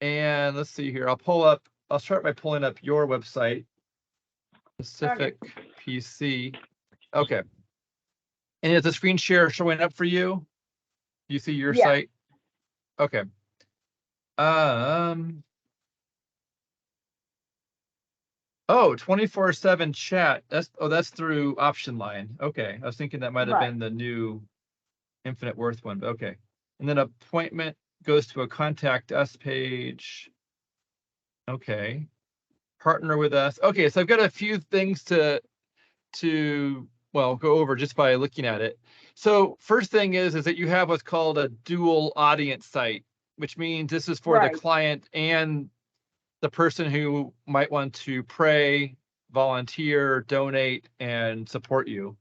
And let's see here. I'll start by pulling up your website, Pacific PC. Okay. And is the screen share showing up for you? You see your site? Okay. Oh, 24/7 chat. That's through option line. Okay. I was thinking that might have been the new Infinite Worth one, but okay. And then appointment goes to a contact us page. Okay. Partner with us. Okay, so I've got a few things to go over just by looking at it. So first thing is that you have what's called a dual audience site, which means this is for the client and the person who might want to pray, volunteer, donate, and support you.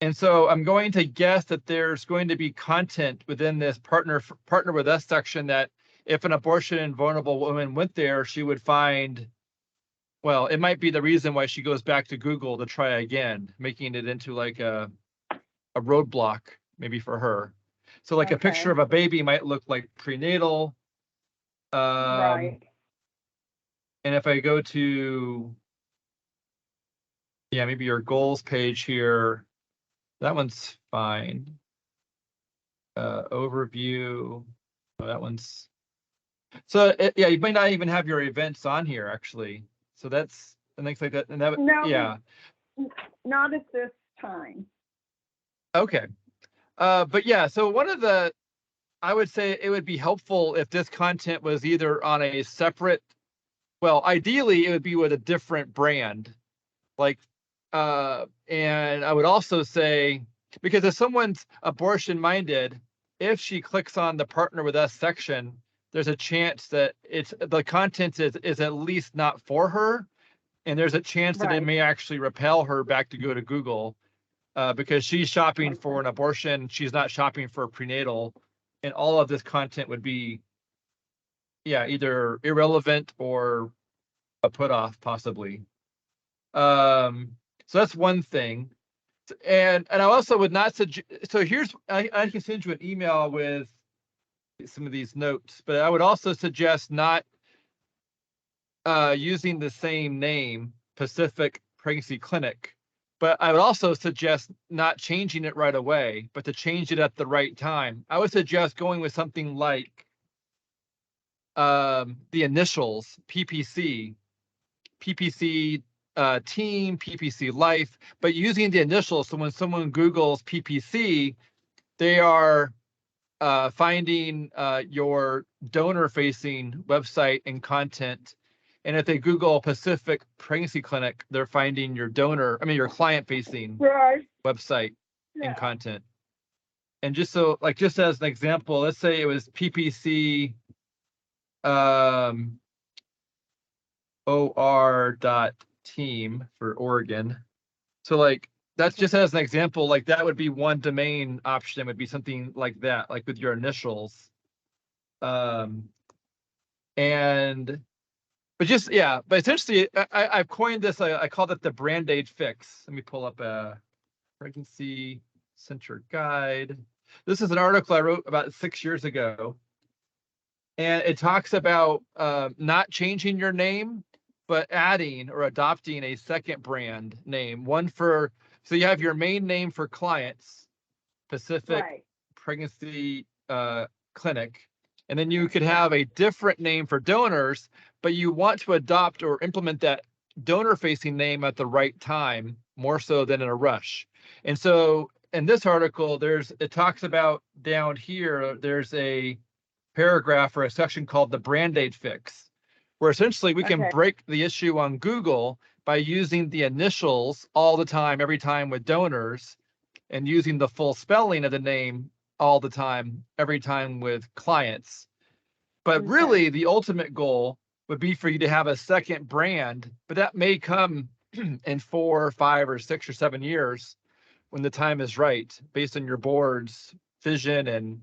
And so I'm going to guess that there's going to be content within this partner with us section that if an abortion and vulnerable woman went there, she would find, well, it might be the reason why she goes back to Google to try again, making it into like a roadblock maybe for her. So like a picture of a baby might look like prenatal. And if I go to, maybe your goals page here, that one's fine. Overview, that one's, so you might not even have your events on here actually. So that's, and things like that. And that, not at this time. Okay. But so I would say it would be helpful if this content was either on a separate, ideally it would be with a different brand. Like, and I would also say, because if someone's abortion minded, if she clicks on the partner with us section, there's a chance that the content is at least not for her. And there's a chance that it may actually repel her back to go to Google, because she's shopping for an abortion. She's not shopping for a prenatal. And all of this content would be, either irrelevant or a put off possibly. So that's one thing. And I also would not suggest, so I can send you an email with some of these notes, but I would also suggest not using the same name, Pacific Pregnancy Clinic, but I would also suggest not changing it right away, but to change it at the right time. I would suggest going with something like the initials, PPC team, PPC life, but using the initials. So when someone Googles PPC, they are finding your donor-facing website and content. And if they Google Pacific Pregnancy Clinic, they're finding your client-facing website and content. And just as an example, let's say it was PPC OR.team for Oregon. So that's just as an example, that would be one domain option, would be something like that, like with your initials. But essentially I've coined this, I called it the brand aid fix. Let me pull up a pregnancy center guide. This is an article I wrote about 6 years ago. And it talks about not changing your name, but adding or adopting a second brand name. So you have your main name for clients, Pacific Pregnancy Clinic. And then you could have a different name for donors, but you want to adopt or implement that donor-facing name at the right time, more so than in a rush. And so in this article, it talks about down here, there's a paragraph or a section called the brand aid fix, where essentially we can break the issue on Google by using the initials all the time, every time with donors, and using the full spelling of the name all the time, every time with clients. But really, the ultimate goal would be for you to have a second brand, but that may come in 4 or 5 or 6 or 7 years when the time is right, based on your board's vision and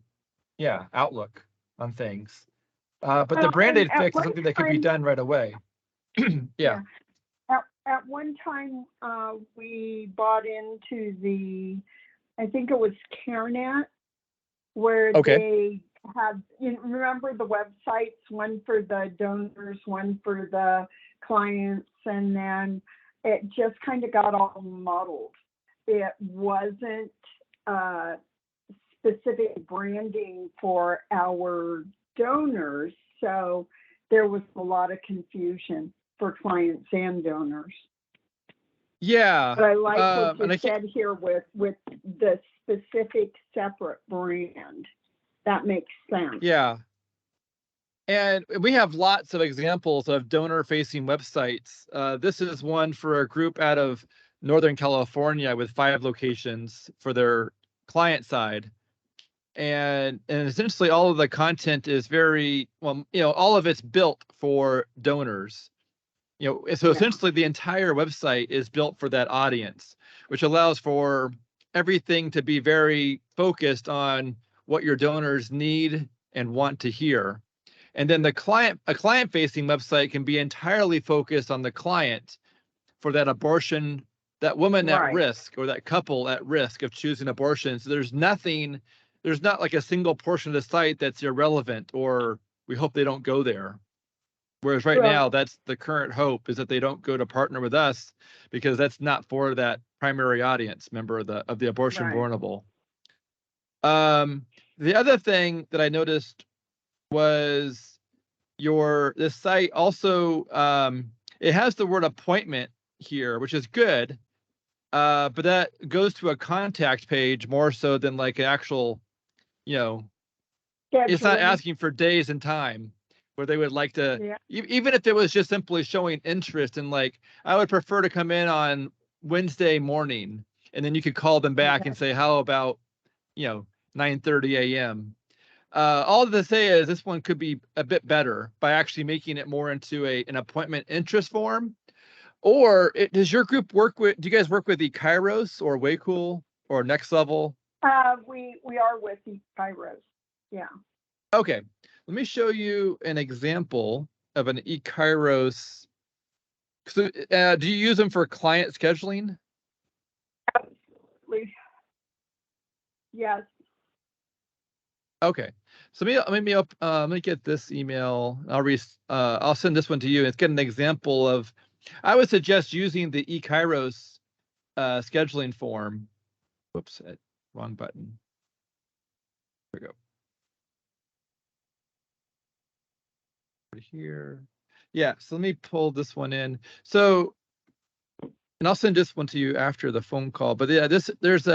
outlook on things. But the brand aid fix is something that could be done right away. At one time, we bought into I think it was CareNet, where they have, you remember the websites, one for the donors, one for the clients, and then it just kind of got all muddled. It wasn't specific branding for our donors, so there was a lot of confusion for clients and donors. Yeah. But I like what and you I think, said here with the specific separate brand. That makes sense. yeah. And we have lots of examples of donor-facing websites. This is one for a group out of Northern California with 5 locations for their client side. And essentially all of the content is very, well, all of it's built for donors. So Yeah. essentially the entire website is built for that audience, which allows for everything to be very focused on what your donors need and want to hear. And then a client-facing website can be entirely focused on the client for that abortion, that woman at Right. risk, or that couple at risk of choosing abortion. So there's not like a single portion of the site that's irrelevant, or we hope they don't go there. Whereas right now, that's the current hope, is that they don't go to partner with us, because that's not for that primary audience member of the abortion Right. vulnerable. The other thing that I noticed was this site also, it has the word appointment here, which is good. But that goes to a contact page more so than like an actual, it's not Scheduling. asking for days and time where they would like to, Yeah. even if it was just simply showing interest in, like, I would prefer to come in on Wednesday morning, and then you could call them back and say, how about, 9:30 a.m. All to say is this one could be a bit better by actually making it more into an appointment interest form. Or does your group do you guys work with eKairos or Waycool or Next Level? We are with the Kairos. Yeah. Okay, let me show you an example of an eKairos. So, do you use them for client scheduling? Absolutely. Yes. Okay, so let me get this email. I'll send this one to you. It's got an example of. I would suggest using the eKairos scheduling form. Whoops, wrong button. There we go. Right here. Yeah, so let me pull this one in. So, and I'll send this one to you after the phone call. But yeah, there's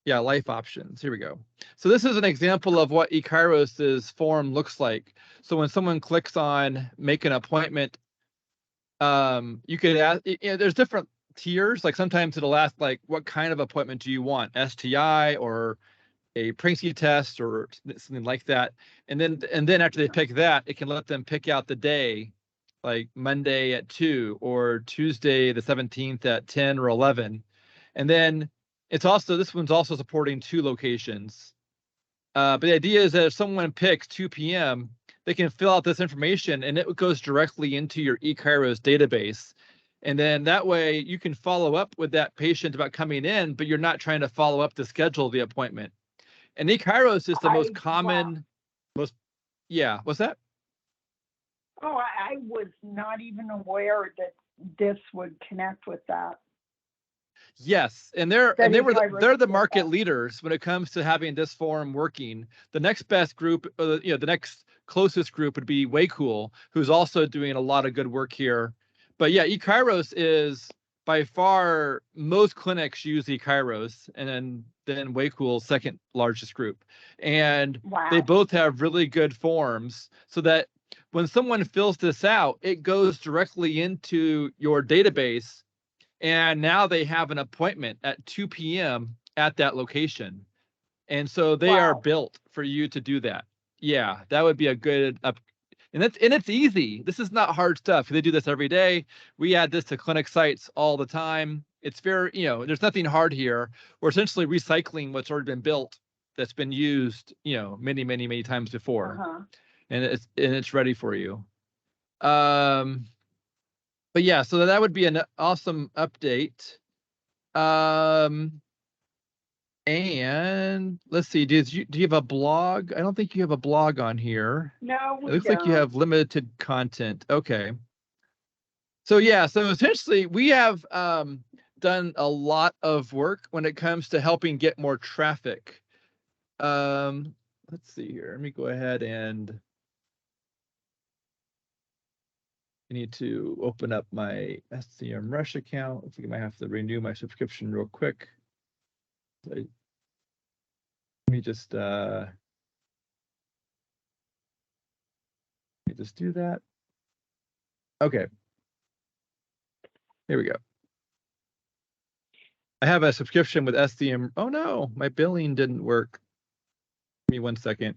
life options. Here we go. So this is an example of what eKairos's form looks like. So when someone clicks on make an appointment, you could ask, there's different tiers. Like sometimes it'll ask, like, what kind of appointment do you want? STI or a pregnancy test or something like that. And then after they pick that, it can let them pick out the day, like Monday at 2 or Tuesday the 17th at 10 or 11. And then this one's also supporting 2 locations. But the idea is that if someone picks 2 p.m., they can fill out this information and it goes directly into your eKairos database. And then that way you can follow up with that patient about coming in, but you're not trying to follow up to schedule the appointment. And eKairos is the most common, what's that? Oh, I was not even aware that this would connect with that. Yes, and they're the market leaders when it comes to having this form working. The next best group, the next closest group would be Waycool, who's also doing a lot of good work here. But yeah, eKairos is by far, most clinics use eKairos, and then Waycool's second largest group. And they both have really good forms, so that when someone fills this out, it goes directly into your database. And now they have an appointment at 2 p.m. at that location. And so they are built for you to do that. Yeah, that would be a good and it's easy. This is not hard stuff. They do this every day. We add this to clinic sites all the time. It's very, there's nothing hard here. We're essentially recycling what's already been built that's been used, many, many, many times before. And it's ready for you. But yeah, so that would be an awesome update. And let's see, do you have a blog? I don't think you have a blog on here. No, It we looks like you don't. have limited content. Okay. So yeah, so essentially we have done a lot of work when it comes to helping get more traffic. Let's see here. Let me go ahead and I need to open up my SCM Rush account. I think I might have to renew my subscription real quick. Let me just do that. Okay. Here we go. I have a subscription with SCM. Oh no, my billing didn't work. Give me 1 second.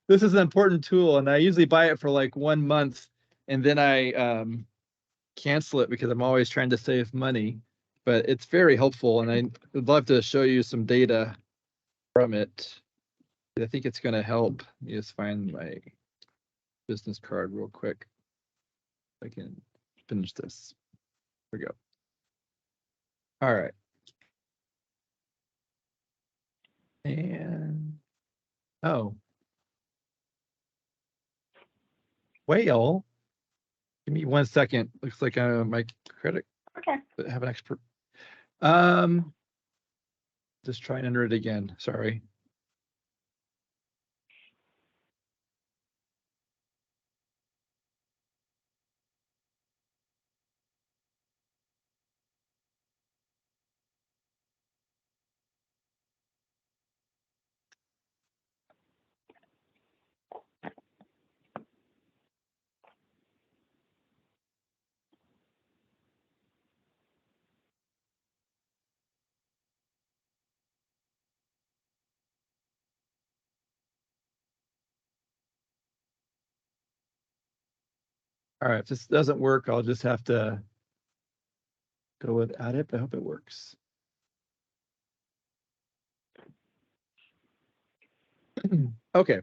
This is an important tool, and I usually buy it for like 1 month, and then I cancel it because I'm always trying to save money. But it's very helpful, and I would love to show you some data from it. I think it's going to help. Let me just find my business card real quick. I can finish this. Here we go. All right. And oh, whale. Give me 1 second. Looks like my credit. Okay. Have an expert. Just try and enter it again. Sorry. All right, if this doesn't work, I'll just have to go without it, but I hope it works. Okay,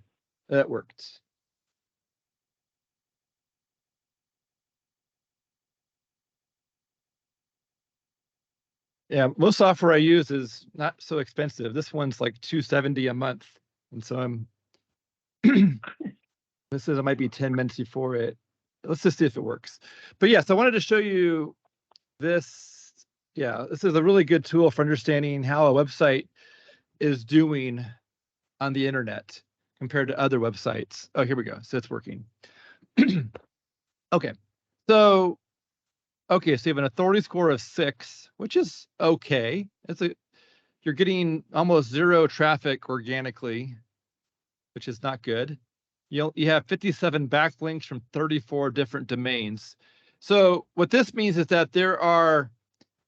that worked. Yeah, most software I use is not so expensive. This one's like $270 a month. And so I'm this is it might be 10 minutes before it. Let's just see if it works. But yes, I wanted to show you this. Yeah, this is a really good tool for understanding how a website is doing on the internet compared to other websites. Oh, here we go. So it's working. Okay. So okay, so you have an authority score of 6, which is okay. You're getting almost 0 traffic organically, which is not good. You have 57 backlinks from 34 different domains. So what this means is that there are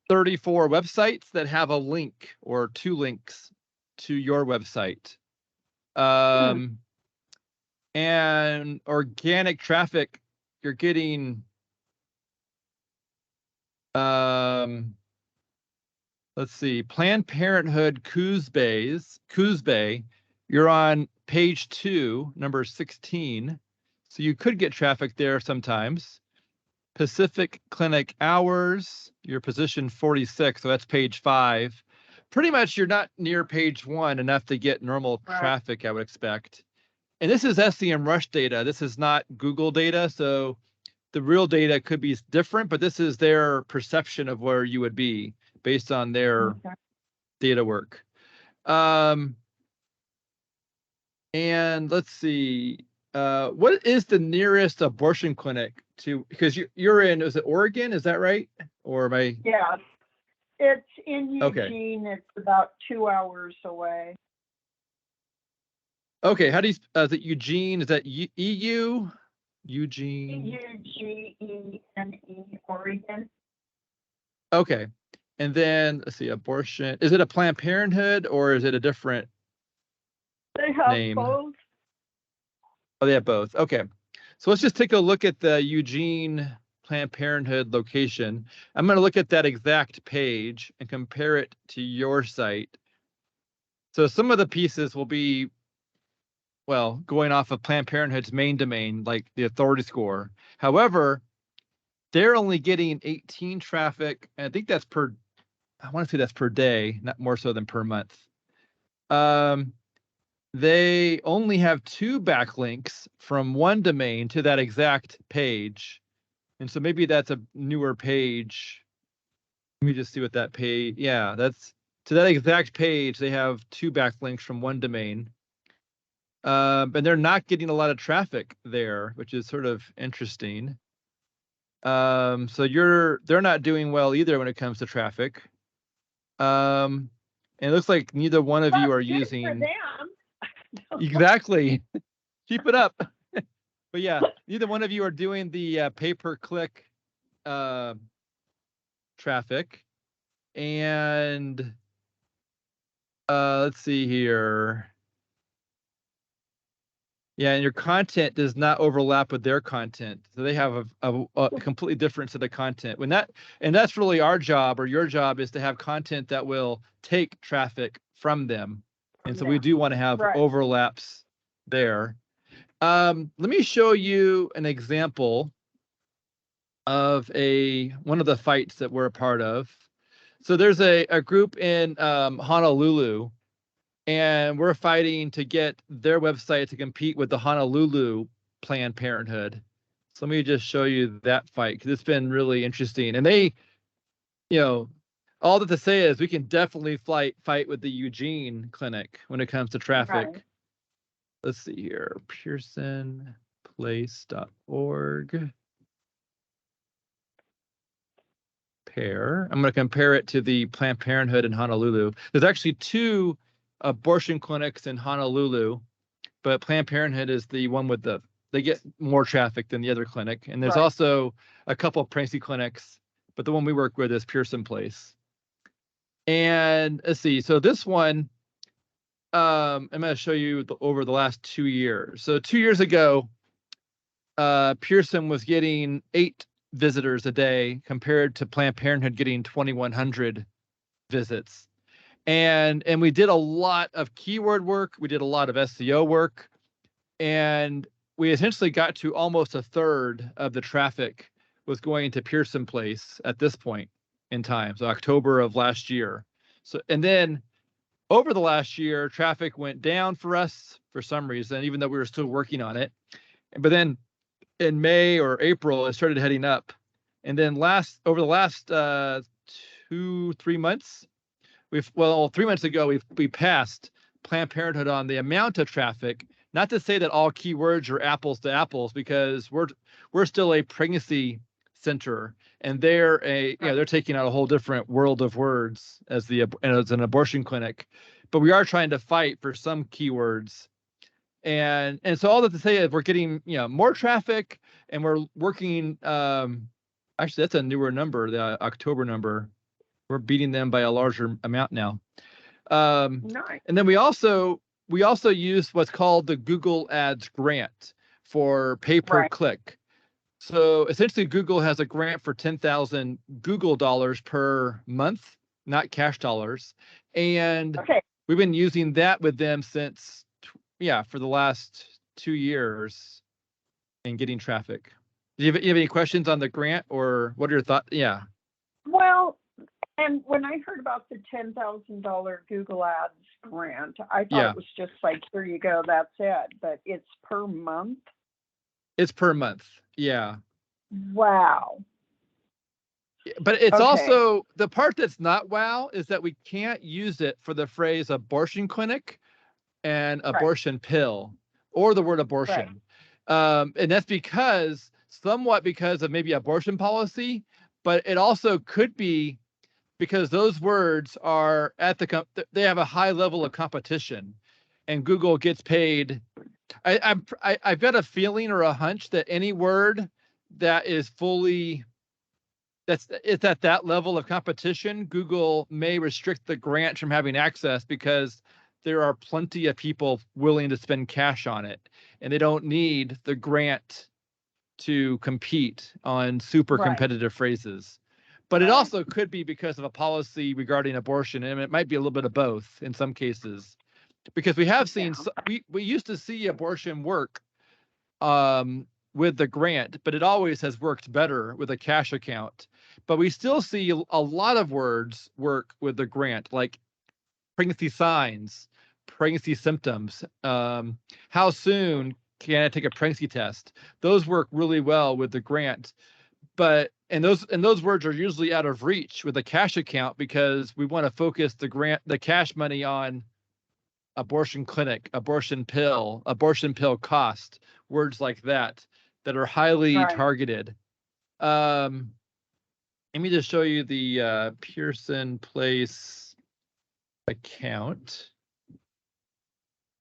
34 websites that have a link or 2 links to your website. And organic traffic, you're getting let's see, Planned Parenthood Coos Bay, you're on page 2, number 16. So you could get traffic there sometimes. Pacific Clinic Hours, you're position 46, so that's page 5. Pretty much you're not near page 1 enough to get normal traffic, I would expect. And this is SEM Rush data. This is not Google data, so the real data could be different, but this is their perception of where you would be based on their data work. And let's see, what is the nearest abortion clinic to, because you're in, is it Oregon? Is that right? Or am I? Yeah, it's in Eugene. Okay. It's about 2 hours away. Okay, how do you, is it Eugene? Is that EU? Eugene? Eugene, Oregon. Okay. And then let's see, abortion. Is it a Planned Parenthood or is it a different They have name? both. Oh, they have both. Okay. So let's just take a look at the Eugene Planned Parenthood location. I'm going to look at that exact page and compare it to your site. So some of the pieces will be, well, going off of Planned Parenthood's main domain, like the authority score. However, they're only getting 18 traffic, and I think that's per I want to say that's per day, not more so than per month. They only have 2 backlinks from one domain to that exact page. And so maybe that's a newer page. Let me just see what that page, yeah, that's to that exact page. They have 2 backlinks from one domain. And they're not getting a lot of traffic there, which is sort of interesting. So they're not doing well either when it comes to traffic. And it looks like neither one of you are Good for using them. exactly. Keep it up. But yeah, neither one of you are doing the pay-per-click traffic. And let's see here. Yeah, and your content does not overlap with their content. So they have a completely different set of content. And that's really our job, or your job, is to have content that will take traffic from them. And so we do want to have overlaps there. Let me show you an example of one of the fights that we're a part of. So there's a group in Honolulu, and we're fighting to get their website to compete with the Honolulu Planned Parenthood. So let me just show you that fight, because it's been really interesting. And they, all that to say is we can definitely fight with the Eugene clinic when it comes to traffic. Right. Let's see here, pearsonplace.org. I'm going to compare it to the Planned Parenthood in Honolulu. There's actually 2 abortion clinics in Honolulu, but Planned Parenthood is the one with they get more traffic than the other clinic. And there's also a couple of pregnancy clinics, but the one we work with is Pearson Place. And let's see, so this one, I'm going to show you over the last 2 years. So 2 years ago, Pearson was getting 8 visitors a day compared to Planned Parenthood getting 2,100 visits. And we did a lot of keyword work. We did a lot of SEO work, and we essentially got to almost a third of the traffic was going to Pearson Place at this point in time. So October of last year. So, and then over the last year, traffic went down for us for some reason, even though we were still working on it. But then in May or April, it started heading up. And then over the last 2-3 months, 3 months ago, we passed Planned Parenthood on the amount of traffic. Not to say that all keywords are apples to apples, because we're still a pregnancy center, and they're they're taking out a whole different world of words as an abortion clinic. But we are trying to fight for some keywords. And so all that to say is we're getting more traffic, and we're working. Actually, that's a newer number, the October number. We're beating them by a larger amount now. Nice. And then we also use what's called the Google Ads grant for pay-per-click. So essentially, Google has a grant for 10,000 Google dollars per month, not cash dollars. And we've been using that with them since, for the last 2 years and getting traffic. Do you have any questions on the grant, or what are your thoughts? Yeah. Well, and when I heard about the $10,000 Google Ads grant, I thought it was just like, here you go, that's it. But it's per month? It's per month, yeah. Wow. But it's also, the part that's not wow is that we can't use it for the phrase abortion clinic and abortion pill, or the word abortion. And that's somewhat because of maybe abortion policy, but it also could be because those words are they have a high level of competition, and Google gets paid. I've got a feeling or a hunch that any word that is it's at that level of competition, Google may restrict the grant from having access, because there are plenty of people willing to spend cash on it, and they don't need the grant to compete on super competitive phrases. But it also could be because of a policy regarding abortion, and it might be a little bit of both in some cases, because we have seen we used to see abortion work with the grant, but it always has worked better with a cash account, but we still see a lot of words work with the grant, like pregnancy signs, pregnancy symptoms, how soon can I take a pregnancy test? Those work really well with the grant. But and those words are usually out of reach with a cash account because we want to focus the cash money on abortion clinic, abortion pill cost, words like that are highly Right. targeted. Let me just show you the Pearson Place account.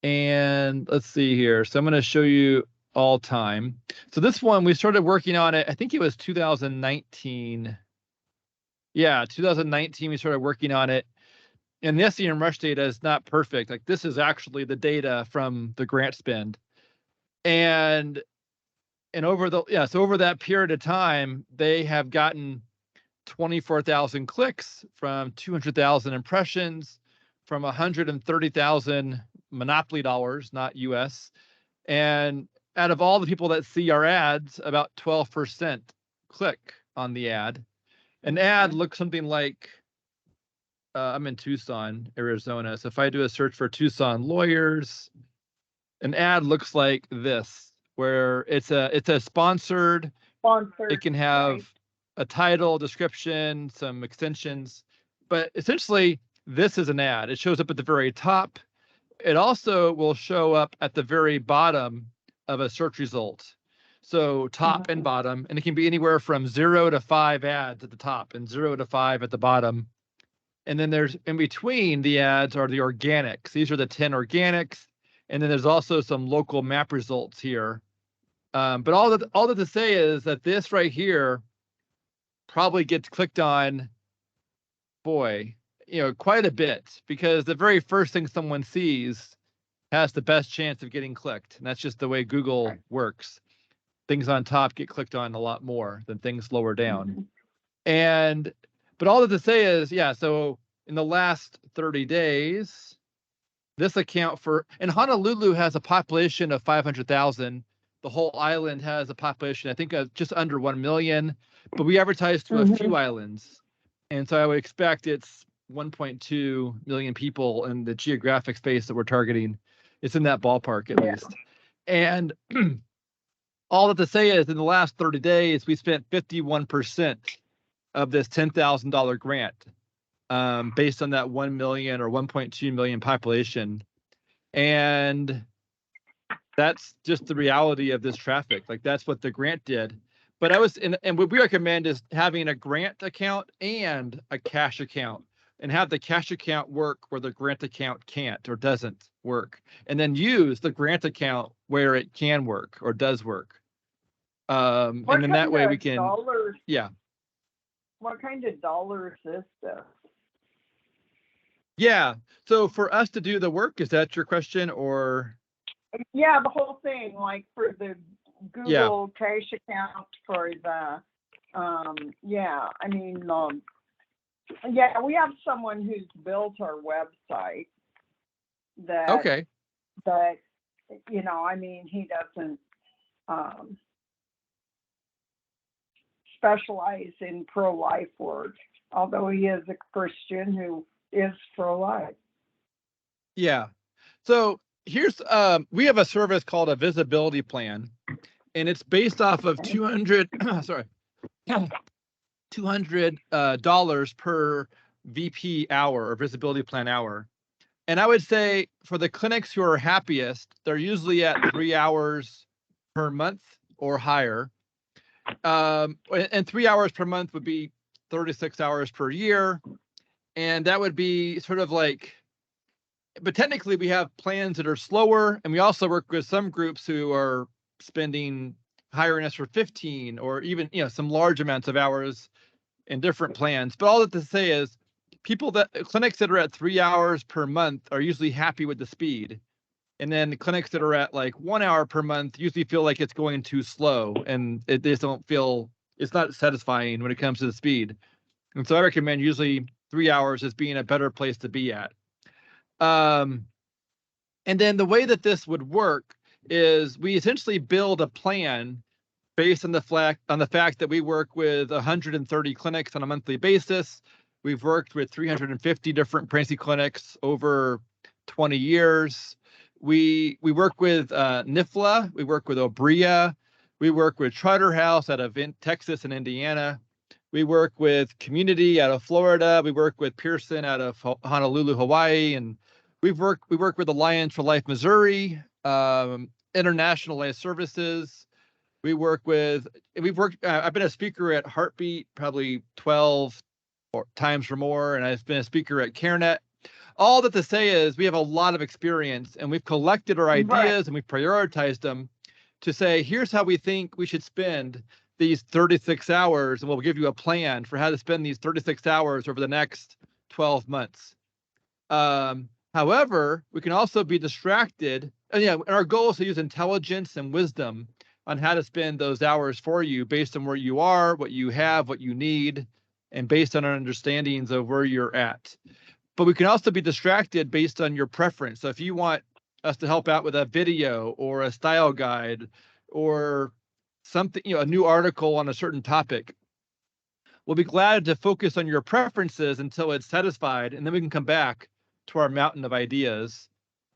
And let's see here. So I'm going to show you all time. So this one, we started working on it, I think it was 2019. Yeah, 2019, we started working on it. And the SEMrush data is not perfect. Like this is actually the data from the grant spend. And over that period of time, they have gotten 24,000 clicks from 200,000 impressions from 130,000 Monopoly dollars, not US. And out of all the people that see our ads, about 12% click on the ad. An ad looks something like, I'm in Tucson, Arizona. So if I do a search for Tucson lawyers, an ad looks like this, where it's a sponsored. It can have a title, description, some extensions, but essentially this is an ad. It shows up at the very top. It also will show up at the very bottom of a search result. So top and bottom, and it can be anywhere from 0 to 5 ads at the top and 0 to 5 at the bottom. And then there's in between the ads are the organics. These are the 10 organics. And then there's also some local map results here. But all that to say is that this right here probably gets clicked on, quite a bit, because the very first thing someone sees has the best chance of getting clicked. And that's just the way Google works. Things on top get clicked on a lot more than things lower down. But all that to say is, so in the last 30 days, this account and Honolulu has a population of 500,000. The whole island has a population, I think, of just under 1 million, but we advertise to a few islands. And so I would expect it's 1.2 million people in the geographic space that we're targeting. It's in that ballpark at least. And all that to say is in the last 30 days, we spent 51% of this $10,000 grant based on that 1 million or 1.2 million population. And that's just the reality of this traffic. Like that's what the grant did. But and what we recommend is having a grant account and a cash account, and have the cash account work where the grant account can't or doesn't work, and then use the grant account where it can work or does work. And then that way we can. Dollars, yeah. What kind of dollars is this? Yeah. So for us to do the work, is that your question, or? Yeah, the whole thing, like for the Google cash account, for the, we have someone who's built our website that, okay. But, he doesn't specialize in pro-life work, although he is a Christian who is pro-life. Yeah. So here's we have a service called a visibility plan, and it's based off of $200 per VP hour or visibility plan hour. And I would say for the clinics who are happiest, they're usually at 3 hours per month or higher. And 3 hours per month would be 36 hours per year. And that would be sort of like, but technically we have plans that are slower, and we also work with some groups who are spending hiring us for 15 or even, some large amounts of hours in different plans. But all that to say is clinics that are at 3 hours per month are usually happy with the speed. And then the clinics that are at like 1 hour per month usually feel like it's going too slow, and they just don't feel, it's not satisfying when it comes to the speed. And so I recommend usually 3 hours as being a better place to be at. And then the way that this would work is we essentially build a plan based on the fact that we work with 130 clinics on a monthly basis. We've worked with 350 different pregnancy clinics over 20 years. We work with NIFLA, we work with Obria, we work with Charterhouse out of Texas and Indiana. We work with Community out of Florida. We work with Pearson out of Honolulu, Hawaii, and we work with Alliance for Life Missouri, International Life Services. I've been a speaker at Heartbeat probably 12 times or more, and I've been a speaker at CareNet. All that to say is we have a lot of experience, and we've collected our ideas and we've prioritized them to say, here's how we think we should spend these 36 hours, and we'll give you a plan for how to spend these 36 hours over the next 12 months. However, we can also be distracted, and our goal is to use intelligence and wisdom on how to spend those hours for you based on where you are, what you have, what you need, and based on our understandings of where you're at. But we can also be distracted based on your preference. So if you want us to help out with a video or a style guide or something, a new article on a certain topic, we'll be glad to focus on your preferences until it's satisfied, and then we can come back to our mountain of ideas.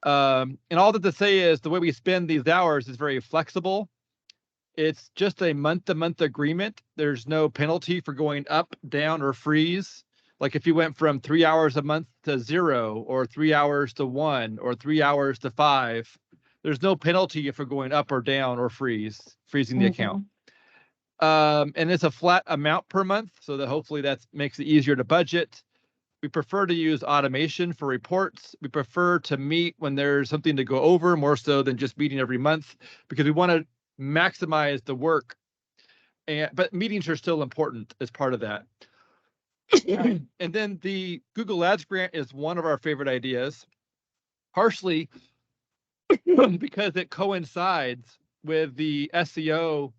And all that to say is the way we spend these hours is very flexible. It's just a month-to-month agreement. There's no penalty for going up, down, or freeze. Like if you went from 3 hours a month to 0, or 3 hours to 1, or 3 hours to 5, there's no penalty for going up or down or freezing the account. And it's a flat amount per month, so that hopefully that makes it easier to budget. We prefer to use automation for reports. We prefer to meet when there's something to go over more so than just meeting every month, because we want to maximize the work. But meetings are still important as part of that. And then the Google Ads grant is one of our favorite ideas, partially because it coincides with the SEO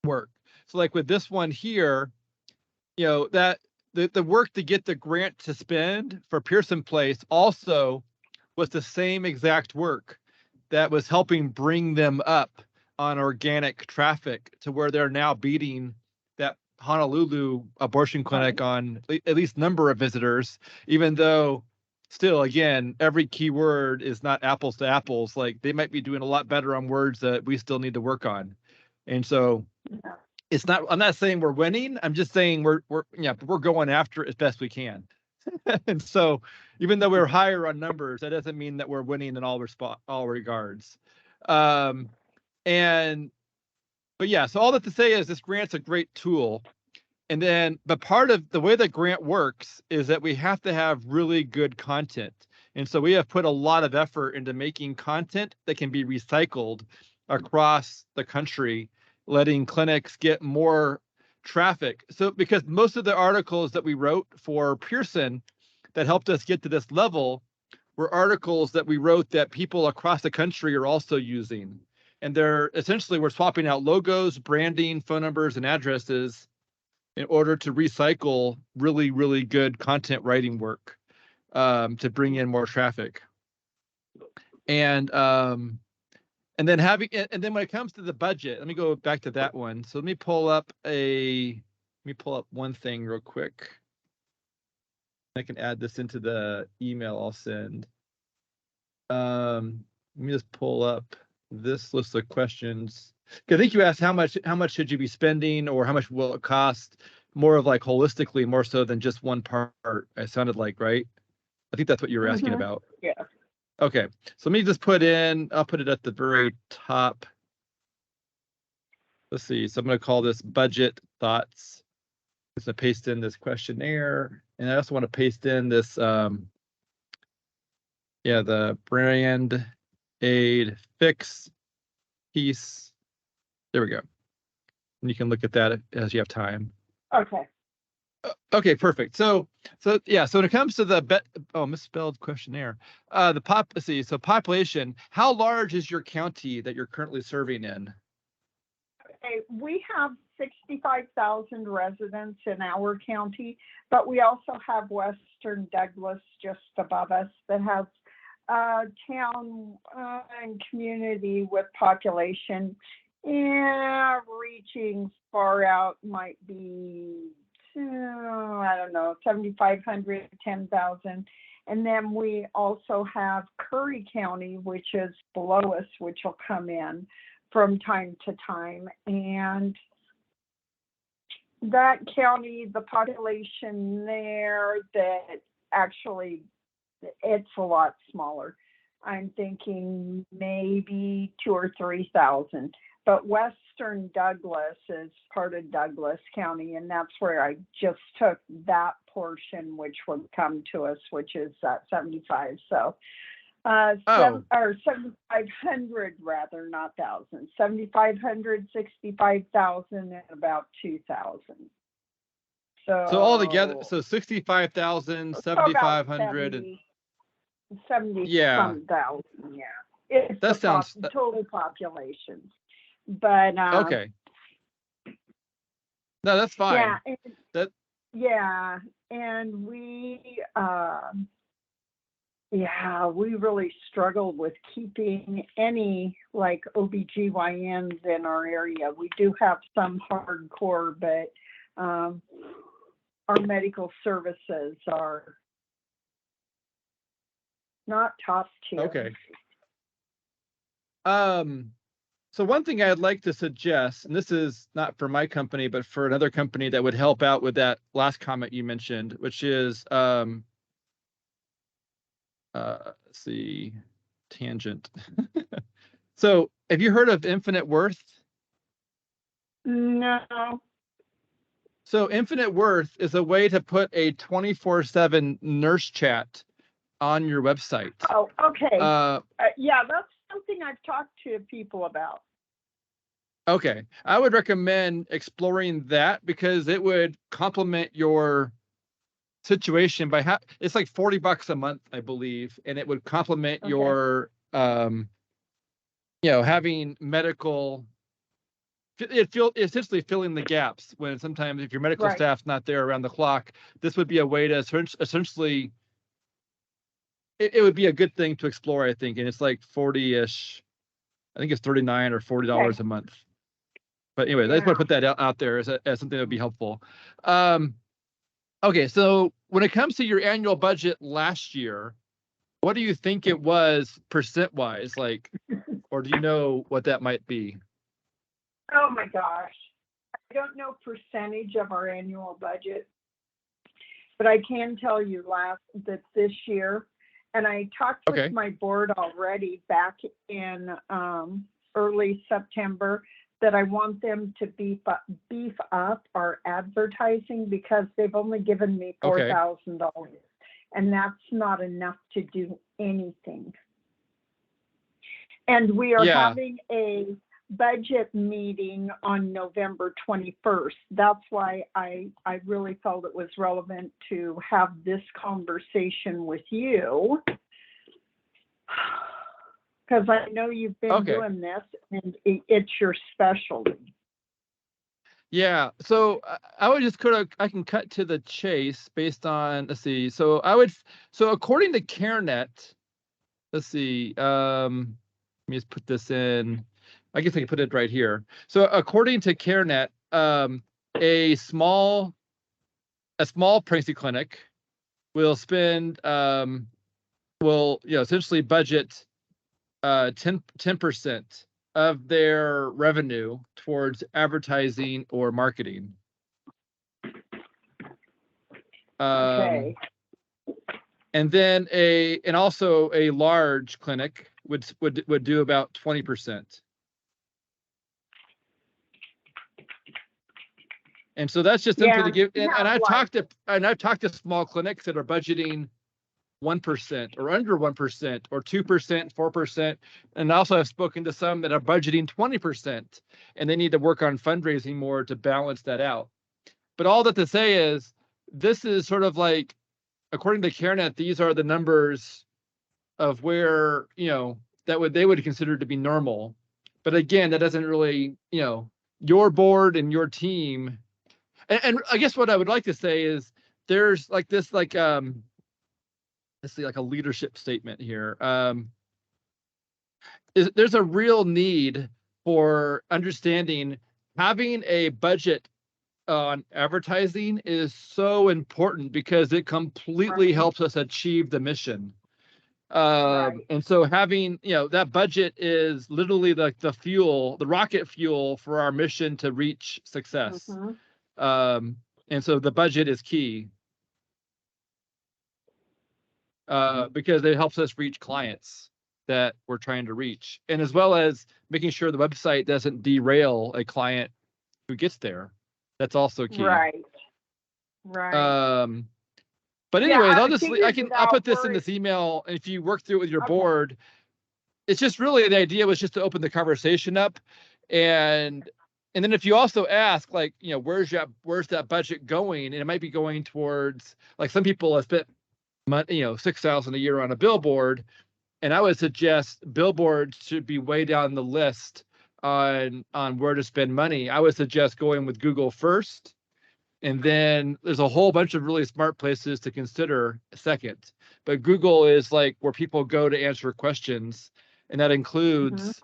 work. So like with this one here, that the work to get the grant to spend for Pearson Place also was the same exact work that was helping bring them up on organic traffic to where they're now beating that Honolulu abortion clinic on at least number of visitors, even though still, again, every keyword is not apples to apples. Like they might be doing a lot better on words that we still need to work on. And so it's not, I'm not saying we're winning. I'm just saying we're going after it as best we can. And so even though we're higher on numbers, that doesn't mean that we're winning in all regards. But yeah, so all that to say is this grant's a great tool. But part of the way the grant works is that we have to have really good content. And so we have put a lot of effort into making content that can be recycled across the country, letting clinics get more traffic. So because most of the articles that we wrote for Pearson that helped us get to this level were articles that we wrote that people across the country are also using. And they're essentially, we're swapping out logos, branding, phone numbers, and addresses in order to recycle really, really good content writing work to bring in more traffic. And then when it comes to the budget, let me go back to that one. So let me pull up one thing real quick. I can add this into the email I'll send. Let me just pull up this list of questions. I think you asked how much should you be spending, or how much will it cost, more of like holistically, more so than just one part. It sounded like, right? I think that's what you were asking about. Yeah. Okay, so let me just I'll put it at the very top. Let's see. So I'm going to call this budget thoughts. I'm going to paste in this questionnaire, and I also want to paste in this, the brand aid fix piece. There we go. And you can look at that as you have time. Okay. Okay, perfect. So when it comes to the misspelled questionnaire, so population, how large is your county that you're currently serving in? Okay, we have 65,000 residents in our county, but we also have Western Douglas just above us that has a town and community with population Yeah, reaching far out might be, I don't know, 7,500, 10,000. And then we also have Curry County, which is below us, which will come in from time to time. And that county, the population there, that actually it's a lot smaller. I'm thinking maybe 2,000 or 3,000. But Western Douglas is part of Douglas County, and that's where I just took that portion, which would come to us, which is 75. So, or 7,500 rather, not thousand. 7,500, 65,000, and about 2,000. So all together, so 65,000, so 7,500, and 70 yeah, some thousand. Yeah, it's that the sounds total population. But okay. No, that's fine. yeah, and, That yeah, and we really struggled with keeping any like OBGYNs in our area. We do have some hardcore, but our medical services are not top tier. okay. So one thing I'd like to suggest, and this is not for my company, but for another company that would help out with that last comment you mentioned, which is let's see, tangent. So have you heard of Infinite Worth? No. So Infinite Worth is a way to put a 24/7 nurse chat on your website. Oh, okay. Yeah, that's something I've talked to people about. Okay, I would recommend exploring that because it would complement your situation by it's like $40 a month, I believe, and it would complement your having medical. Essentially filling the gaps when sometimes if your medical staff's not there around the clock, this would be a way to essentially. It would be a good thing to explore, I think, and it's like 40-ish. I think it's $39 or $40 a month. But anyway, I just want to put that out there as something that would be helpful. Okay, so when it comes to your annual budget last year, what do you think it was percent-wise? Like, or do you know what that might be? Oh my gosh. I don't know percentage of our annual budget, but I can tell you that this year, and I talked with my board already back in early September, that I want them to beef up our advertising because they've only given me $4,000, and that's not enough to do anything. And we are having a budget meeting on November 21st. That's why I really felt it was relevant to have this conversation with you, because I know you've been doing this and it's your specialty. Yeah, so I would just I can cut to the chase based on, let's see. So according to CareNet, let's see, let me just put this in. I guess I can put it right here. So according to CareNet, a small pregnancy clinic will spend will essentially budget 10% of their revenue towards advertising or marketing. And then also a large clinic would do about 20%. And so that's just simply to give. And I've talked to small clinics that are budgeting 1% or under 1% or 2%, 4%. And also I've spoken to some that are budgeting 20%, and they need to work on fundraising more to balance that out. But all that to say is, this is sort of like, according to CareNet, these are the numbers of where, they would consider to be normal. But again, that doesn't really, your board and your team. And I guess what I would like to say is there's like this, like, let's see, like a leadership statement here. There's a real need for understanding having a budget on advertising is so important because it completely Right. helps us achieve the mission. Right. And so having, that budget is literally like the fuel, the rocket fuel for our mission to reach success. And so the budget is key because it helps us reach clients that we're trying to reach, and as well as making sure the website doesn't derail a client who gets there. That's also key. Right. But Yeah, anyways, I'll put this in it. this email, and if you work through it with your Okay. board, it's just really the idea was just to open the conversation up, and then if you also ask, like, where's that budget going, and it might be going towards, like, some people have spent money, $6,000 a year on a billboard, and I would suggest billboards should be way down the list on where to spend money. I would suggest going with Google first, and then there's a whole bunch of really smart places to consider second. But Google is like where people go to answer questions, and that includes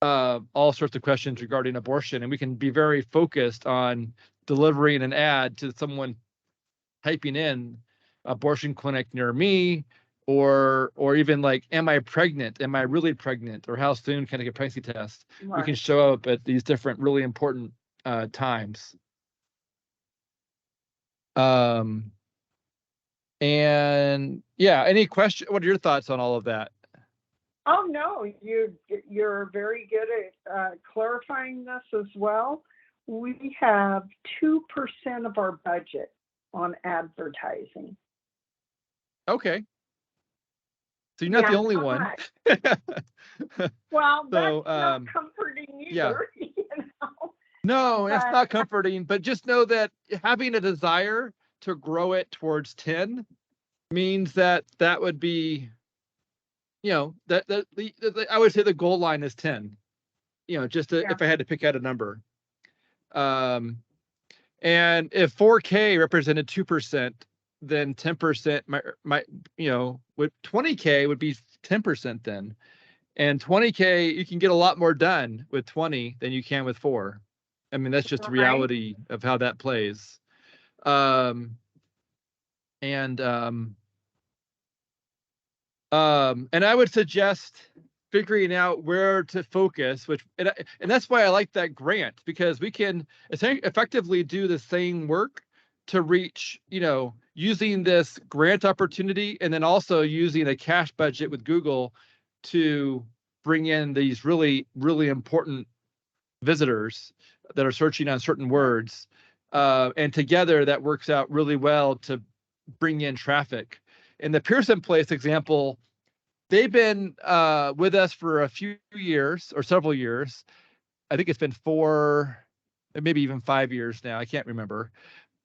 all sorts of questions regarding abortion. And we can be very focused on delivering an ad to someone typing in abortion clinic near me, or even like, am I pregnant? Am I really pregnant? Or how soon can I get a pregnancy test? Right. We can show up at these different really important times. And yeah, any question? What are your thoughts on all of that? Oh no, you're very good at clarifying this as well. We have 2% of our budget on advertising. Okay. So you're not the only one. Well, that's not comforting either. Yeah. No, that's not comforting, but just know that having a desire to grow it towards 10 means that would be, that I would say the goal line is 10, just if I had to pick out a number. And if 4K represented 2%, then 10% might, with 20K would be 10% then. And 20K, you can get a lot more done with 20 than you can with 4. I mean, that's just the reality of how that plays. And I would suggest figuring out where to focus, and that's why I like that grant, because we can effectively do the same work to reach, using this grant opportunity, and then also using a cash budget with Google to bring in these really, really important visitors that are searching on certain words. And together that works out really well to bring in traffic. In the Pearson Place example, they've been with us for a few years or several years. I think it's been 4, maybe even 5 years now. I can't remember.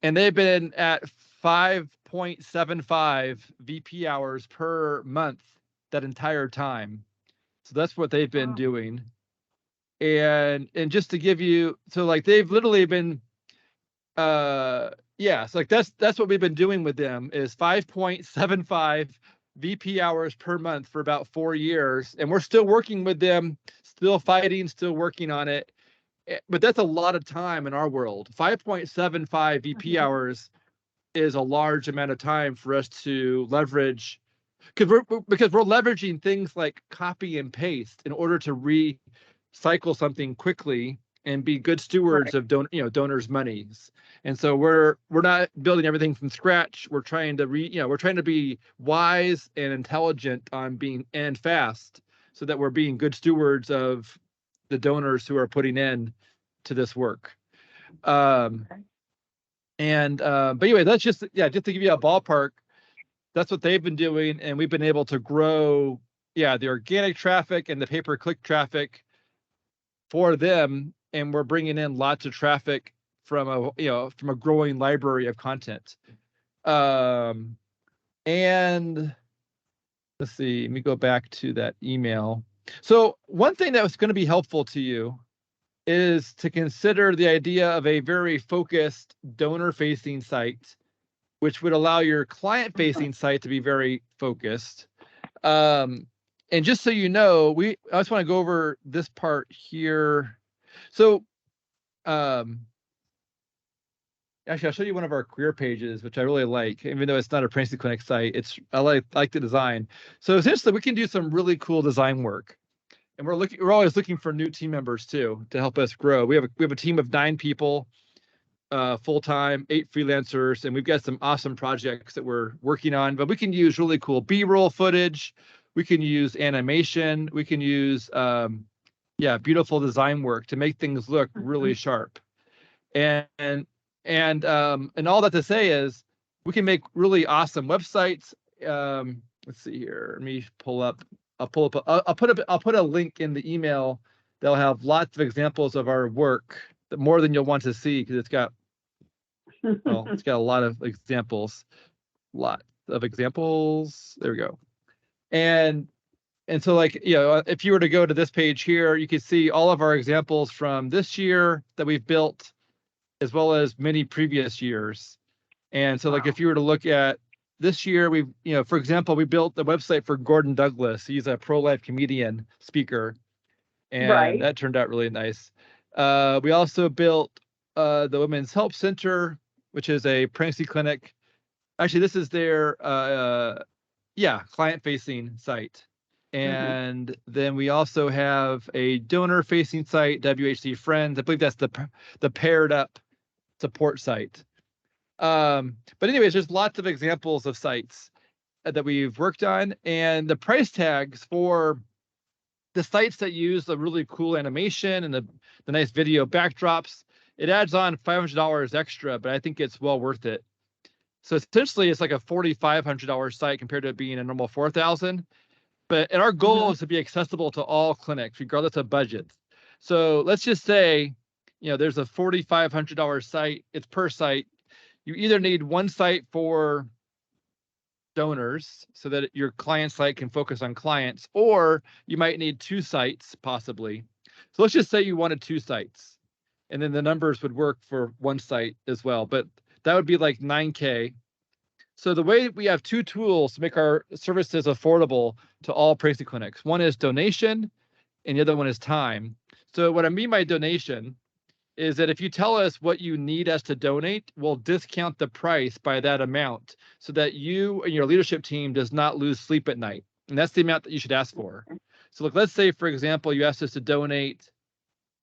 And they've been at 5.75 VP hours per month that entire time. So that's what they've been doing. And just to give you, so like they've literally been, so like that's what we've been doing with them is 5.75 VP hours per month for about 4 years. And we're still working with them, still fighting, still working on it. But that's a lot of time in our world. 5.75 VP hours is a large amount of time for us to leverage, because we're leveraging things like copy and paste in order to recycle something quickly and be good stewards of donors' monies. And so we're not building everything from scratch. We're trying to we're trying to be wise and intelligent on being and fast, so that we're being good stewards of the donors who are putting in to this work. But anyway, that's just to give you a ballpark. That's what they've been doing, and we've been able to grow the organic traffic and the pay-per-click traffic for them, and we're bringing in lots of traffic from a growing library of content. And let's see, let me go back to that email. So one thing that was going to be helpful to you is to consider the idea of a very focused donor-facing site, which would allow your client-facing site to be very focused. And And just so you know, I just want to go over this part here. So, actually, I'll show you one of our career pages, which I really like, even though it's not a pregnancy clinic site. I like the design. So essentially, we can do some really cool design work, and we're always looking for new team members too to help us grow. We have a team of 9 people, full time, 8 freelancers, and we've got some awesome projects that we're working on. But we can use really cool B-roll footage. We can use animation. We can use beautiful design work to make things look really sharp. And all that to say is we can make really awesome websites. Let's see here. Let me pull up. I'll put a link in the email that'll have lots of examples of our work, more than you'll want to see, because it's got a lot of examples. There we go. And so, like, if you were to go to this page here, you can see all of our examples from this year that we've built, as well as many previous years. And so, like, if you were to look at this year, for example, we built the website for Gordon Douglas. He's a pro-life comedian speaker, and that turned out really nice. We also built the Women's Help Center, which is a pregnancy clinic. Actually, this is their client-facing site. And then we also have a donor-facing site, WHC Friends. I believe that's the paired up support site. But anyways, there's lots of examples of sites that we've worked on, and the price tags for the sites that use the really cool animation and the nice video backdrops, it adds on $500 extra, but I think it's well worth it. So essentially, it's like a $4,500 site compared to it being a normal $4,000. And our goal is to be accessible to all clinics, regardless of budgets. So let's just say, there's a $4,500 site. It's per site. You either need one site for donors so that your client site can focus on clients, or you might need 2 sites possibly. So let's just say you wanted 2 sites, and then the numbers would work for one site as well. But that would be like $9K. So the way we have 2 tools to make our services affordable to all pregnancy clinics. One is donation, and the other one is time. So what I mean by donation is that if you tell us what you need us to donate, we'll discount the price by that amount so that you and your leadership team does not lose sleep at night. And that's the amount that you should ask for. So look, let's say, for example, you asked us to donate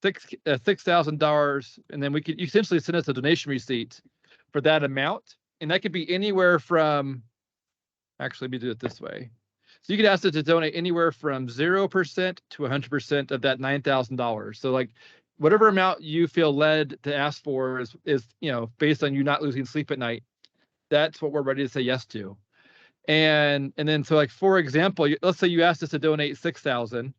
$6,000, and then you essentially send us a donation receipt for that amount. And that could be anywhere from, actually, let me do it this way. So you could ask us to donate anywhere from 0% to 100% of that $9,000. So, like, whatever amount you feel led to ask for is based on you not losing sleep at night. That's what we're ready to say yes to. And then, so, like, for example, let's say you asked us to donate $6,000.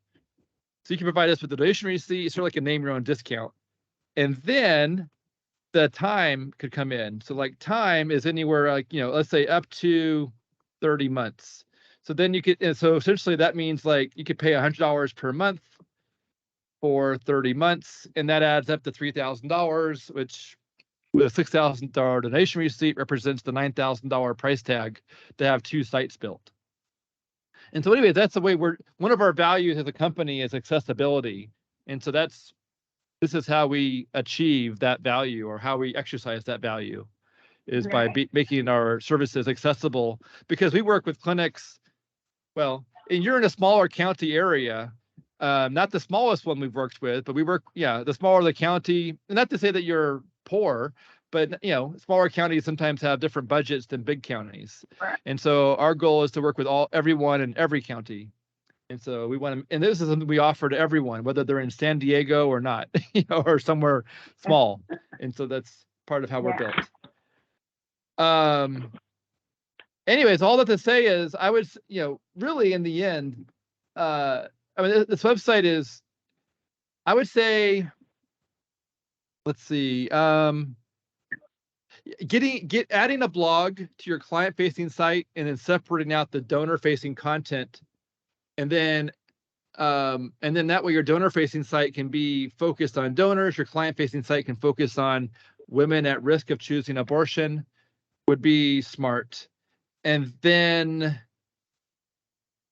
So you can provide us with the donation receipt, sort of like a name your own discount. And then the time could come in. So, like, time is anywhere, like, let's say up to 30 months. So then so essentially that means, like, you could pay $100 per month for 30 months, and that adds up to $3,000, which with a $6,000 donation receipt represents the $9,000 price tag to have 2 sites built. And so anyway, that's the way one of our values as a company is accessibility. And so this is how we achieve that value, or how we exercise that value, is by making our services accessible, because we work with clinics. Well, and you're in a smaller county area, not the smallest one we've worked with, but we work, the smaller the county, and not to say that you're poor, but smaller counties sometimes have different budgets than big counties. Right. And so our goal is to work with everyone in every county. And so we want to, and this is something we offer to everyone, whether they're in San Diego or not, or somewhere small. And so that's part of how we're built. Anyways, all that to say is, I would, really in the end, this website is, I would say, let's see, adding a blog to your client-facing site, and then separating out the donor-facing content, and then that way your donor-facing site can be focused on donors, your client-facing site can focus on women at risk of choosing abortion, would be smart. And then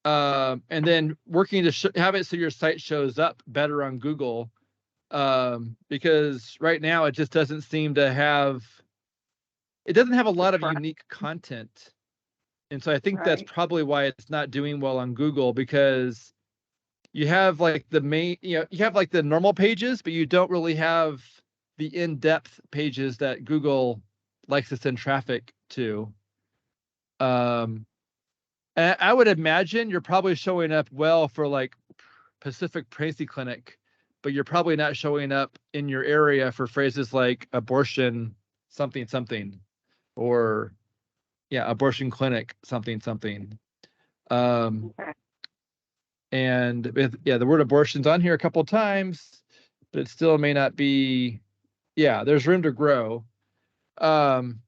And then working to have it so your site shows up better on Google, because right now it just doesn't seem to have, it doesn't have a lot of unique content. And so I think that's probably why it's not doing well on Google, because you have like the main, you have like the normal pages, but you don't really have the in-depth pages that Google likes to send traffic to. And I would imagine you're probably showing up well for like Pacific Pregnancy Clinic, but you're probably not showing up in your area for phrases like abortion something something, or abortion clinic something something. And the word abortion's on here a couple of times, but it still may not be. There's room to grow. And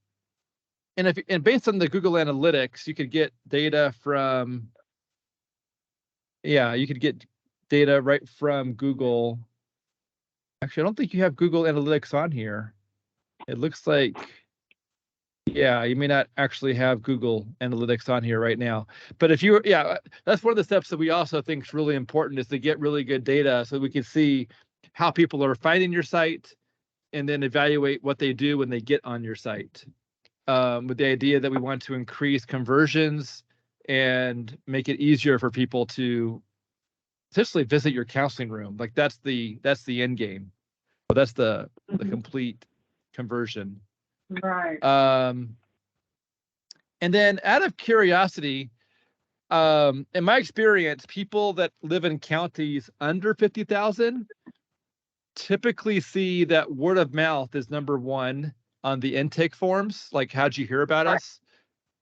based on the Google Analytics, you could get data from. You could get data right from Google. Actually, I don't think you have Google Analytics on here. It looks like, you may not actually have Google Analytics on here right now. But if you, that's one of the steps that we also think is really important, is to get really good data so we can see how people are finding your site and then evaluate what they do when they get on your site. With the idea that we want to increase conversions and make it easier for people to essentially visit your counseling room. Like that's the end game. Well, that's the complete conversion. Right. And then out of curiosity, in my experience, people that live in counties under 50,000 typically see that word of mouth is number one on the intake forms. Like, how'd you hear about us?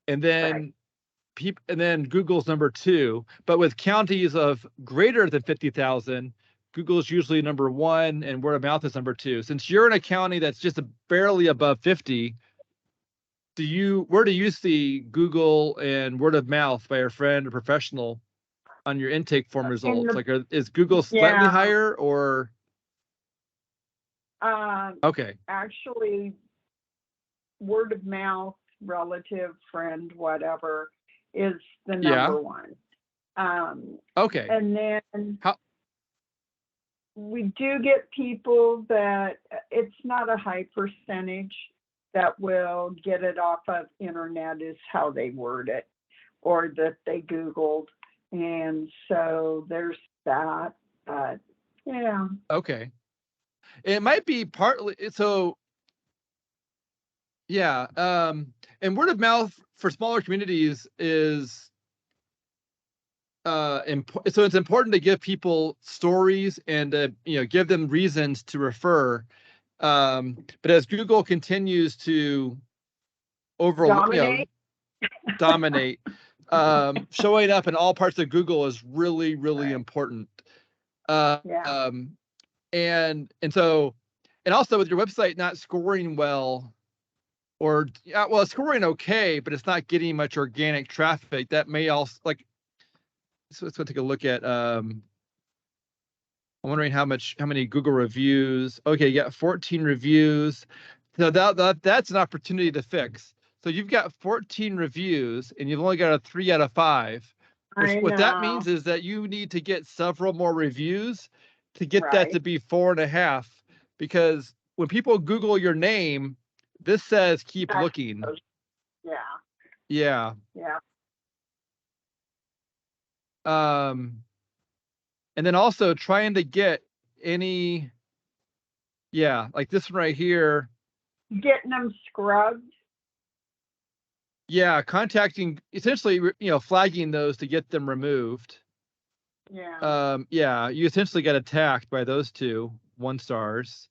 And then Google's number two. But with counties of greater than 50,000, Google's usually number one and word of mouth is number two. Since you're in a county that's just barely above 50, where do you see Google and word of mouth by a friend or professional on your intake form results? Is Google slightly higher or? Okay. Actually, word of mouth, relative, friend, whatever, is the number one. Okay. And then we do get people that it's not a high percentage that will get it off of internet, is how they word it, or that they Googled. And so there's that, but Okay. It might be partly so. And word of mouth for smaller communities is so it's important to give people stories and give them reasons to refer. But as Google continues to dominate, showing up in all parts of Google is really, really important. And also with your website not scoring well, or scoring okay, but it's not getting much organic traffic, that may also, like, so let's go take a look at I'm wondering how many Google reviews. Okay, you got 14 reviews. So that's an opportunity to fix. So you've got 14 reviews and you've only got a 3 out of 5. What that means is that you need to get several more reviews to get that to be 4.5, because when people Google your name, this says keep looking. Yeah. And then also trying to get any, like this one right here. Getting them scrubbed. Yeah, contacting, essentially, flagging those to get them removed. You essentially got attacked by those 2 1-stars.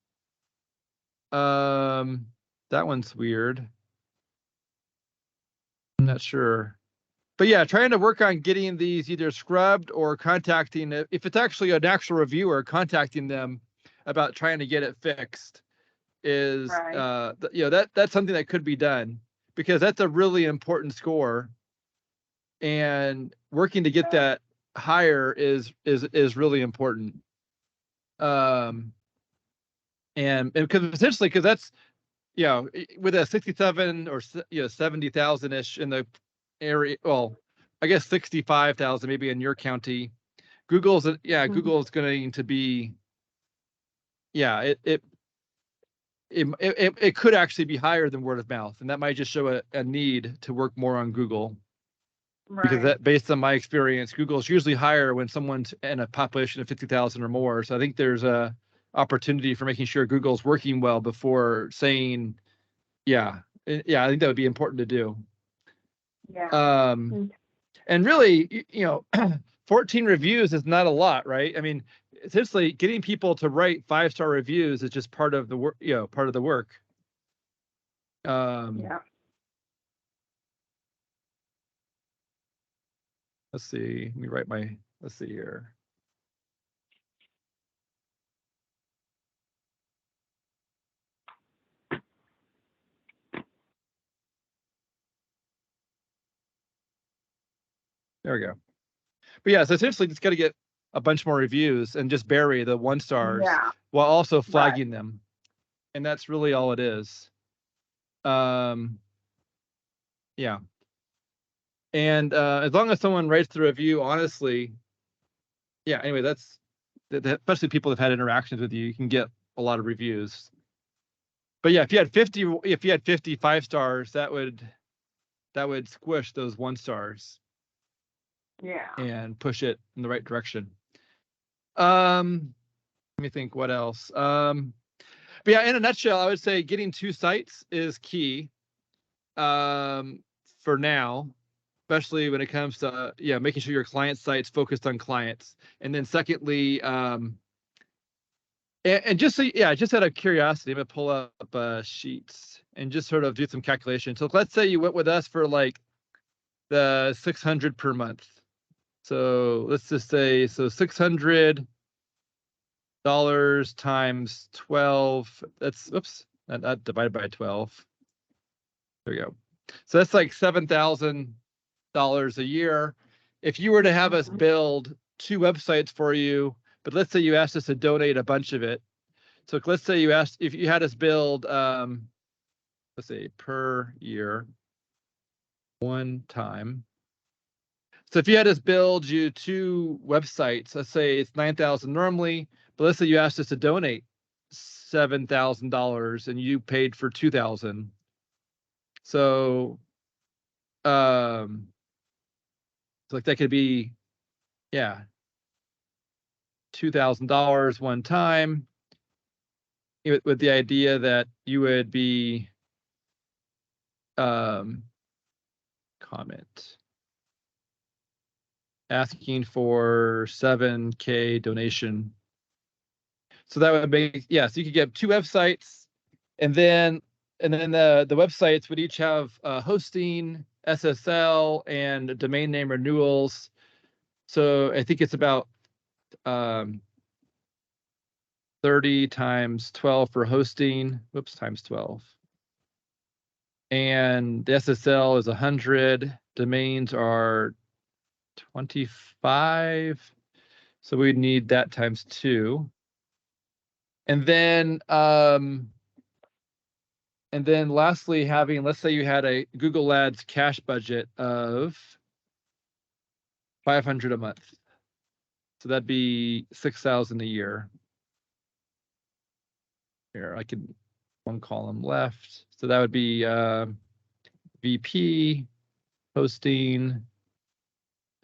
That one's weird. I'm not sure. But trying to work on getting these either scrubbed or contacting, if it's actually an actual reviewer, contacting them about trying to get it fixed is, that's something that could be done, because that's a really important score, and working to get that higher is really important. And because that's, with a 67 or 70,000 ish in the area, well, I guess 65,000 maybe in your county. Google's Google is going to be, it could actually be higher than word of mouth, and that might just show a need to work more on Google. Because that, based on my experience, Google is usually higher when someone's in a population of 50,000 or more. So I think there's a opportunity for making sure Google's working well before saying, I think that would be important to do. Yeah. And really, 14 reviews is not a lot, right? I mean, essentially getting people to write 5-star reviews is just part of the work, part of the work. Yeah. Let's see. Let me let's see here. There we go. But yeah, so essentially just got to get a bunch more reviews and just bury the 1 stars while also flagging them. And that's really all it is. Yeah. And as long as someone writes the review honestly, anyway, that's especially people that have had interactions with you, you can get a lot of reviews. But yeah, if you had 50 5-stars, that would squish those 1 stars. Yeah. And push it in the right direction. Let me think what else. But yeah, in a nutshell, I would say getting 2 sites is key. For now, especially when it comes to making sure your client site's focused on clients. And then secondly, and just just out of curiosity, I'm gonna pull up sheets and just sort of do some calculation. So let's say you went with us for like the 600 per month. So let's just say $600 times 12. That's not divided by 12. There we go. So that's like $7,000 a year. If you were to have us build 2 websites for you, but let's say you asked us to donate a bunch of it. So let's say if you had us build, let's say per year, 1 time. So if you had us build you 2 websites, let's say it's $9,000 normally, but let's say you asked us to donate $7,000 and you paid for $2,000. So, like that could be, $2,000 one time, with the idea that you would be, comment. Asking for 7K donation. So that would make, so you could get 2 websites, and then the websites would each have hosting, SSL, and domain name renewals. So I think it's about 30 times 12 for hosting. Whoops, times 12. And the SSL is 100. Domains are 25. So we'd need that times 2. And then lastly, let's say you had a Google Ads cash budget of $500 a month. So that'd be $6,000 a year. Here, I could 1 column left. So that would be VP, hosting,